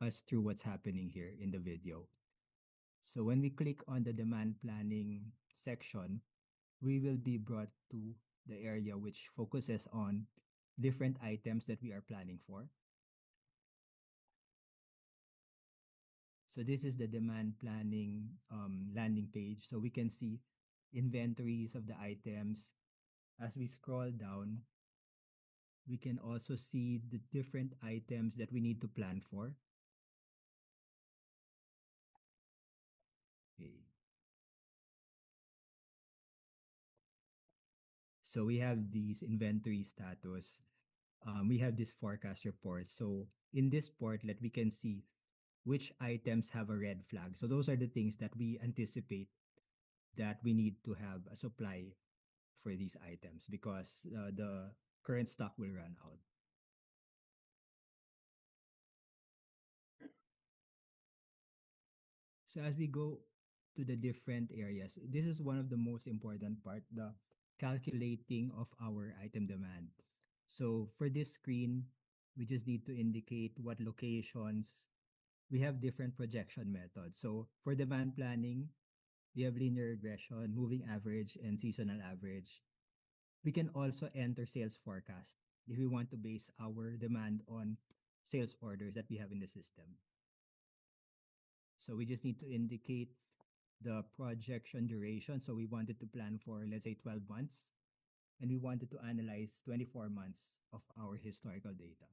us through what's happening here in the video. So when we click on the demand planning section, we will be brought to the area which focuses on different items that we are planning for. So this is the demand planning landing page. So we can see inventories of the items. As we scroll down, we can also see the different items that we need to plan for. Okay. So we have these inventory status. We have this forecast report. So in this portlet, we can see which items have a red flag. So those are the things that we anticipate that we need to have a supply for these items because the current stock will run out. So as we go to the different areas, this is one of the most important part, the calculating of our item demand. So for this screen, we just need to indicate what locations. We have different projection methods. So for demand planning, we have linear regression, moving average, and seasonal average. We can also enter sales forecast if we want to base our demand on sales orders that we have in the system. So we just need to indicate the projection duration. So we wanted to plan for, let's say, 12 months, and we wanted to analyze 24 months of our historical data.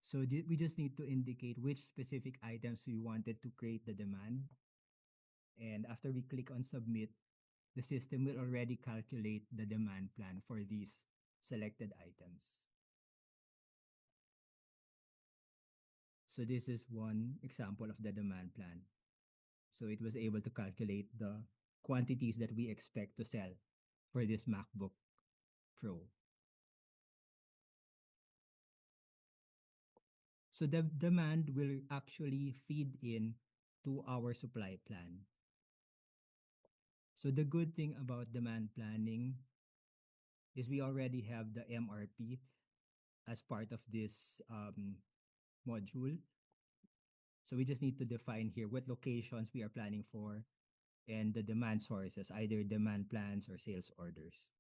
So we just need to indicate which specific items we wanted to create the demand. And after we click on submit, the system will already calculate the demand plan for these selected items. So this is one example of the demand plan. So it was able to calculate the quantities that we expect to sell for this MacBook Pro. So the demand will actually feed in to our supply plan. So the good thing about demand planning is we already have the MRP as part of this module. So we just need to define here what locations we are planning for and the demand sources, either demand plans or sales orders.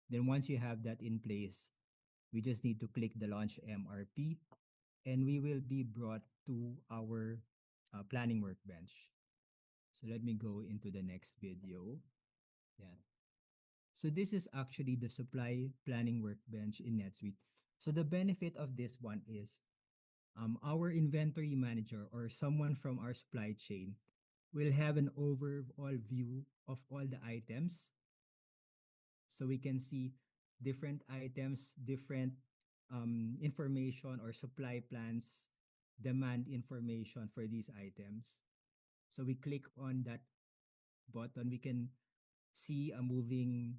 Then once you have that in place, we just need to click the launch MRP and we will be brought to our planning workbench. So let me go into the next video. Yeah. So this is actually the supply planning workbench in NetSuite. So the benefit of this one is our inventory manager or someone from our supply chain will have an overall view of all the items. So we can see different items, different information or supply plans, demand information for these items. So we click on that button, we can see a moving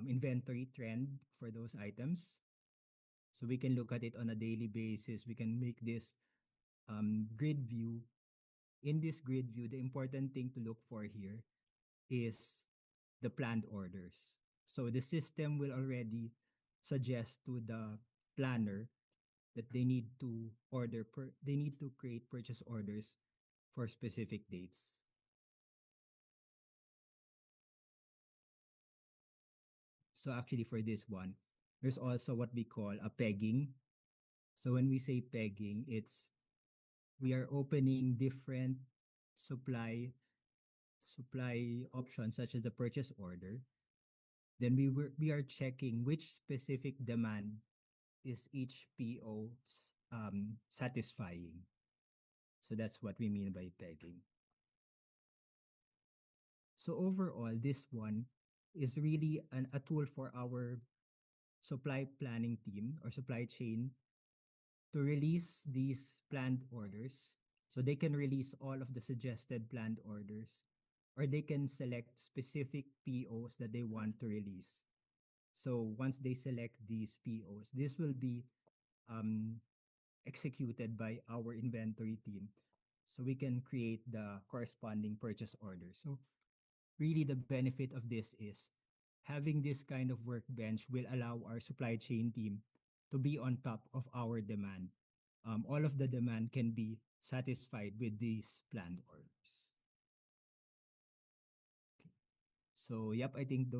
inventory trend for those items. So we can look at it on a daily basis. We can make this grid view. In this grid view, the important thing to look for here is the planned orders. So the system will already suggest to the planner that they need to they need to create purchase orders for specific dates. So actually for this one, there's also what we call a pegging. So when we say pegging, it's we are opening different supply options such as the purchase order. Then we are checking which specific demand is each PO satisfying. So that's what we mean by pegging. So overall, this one is really a tool for our supply planning team or supply chain to release these planned orders. So they can release all of the suggested planned orders, or they can select specific POs that they want to release. So once they select these POs, this will be executed by our inventory team. So we can create the corresponding purchase order. So really the benefit of this is Having this kind of workbench will allow our supply chain team to be on top of our demand. All of the demand can be satisfied with these planned orders. So, yep, I think those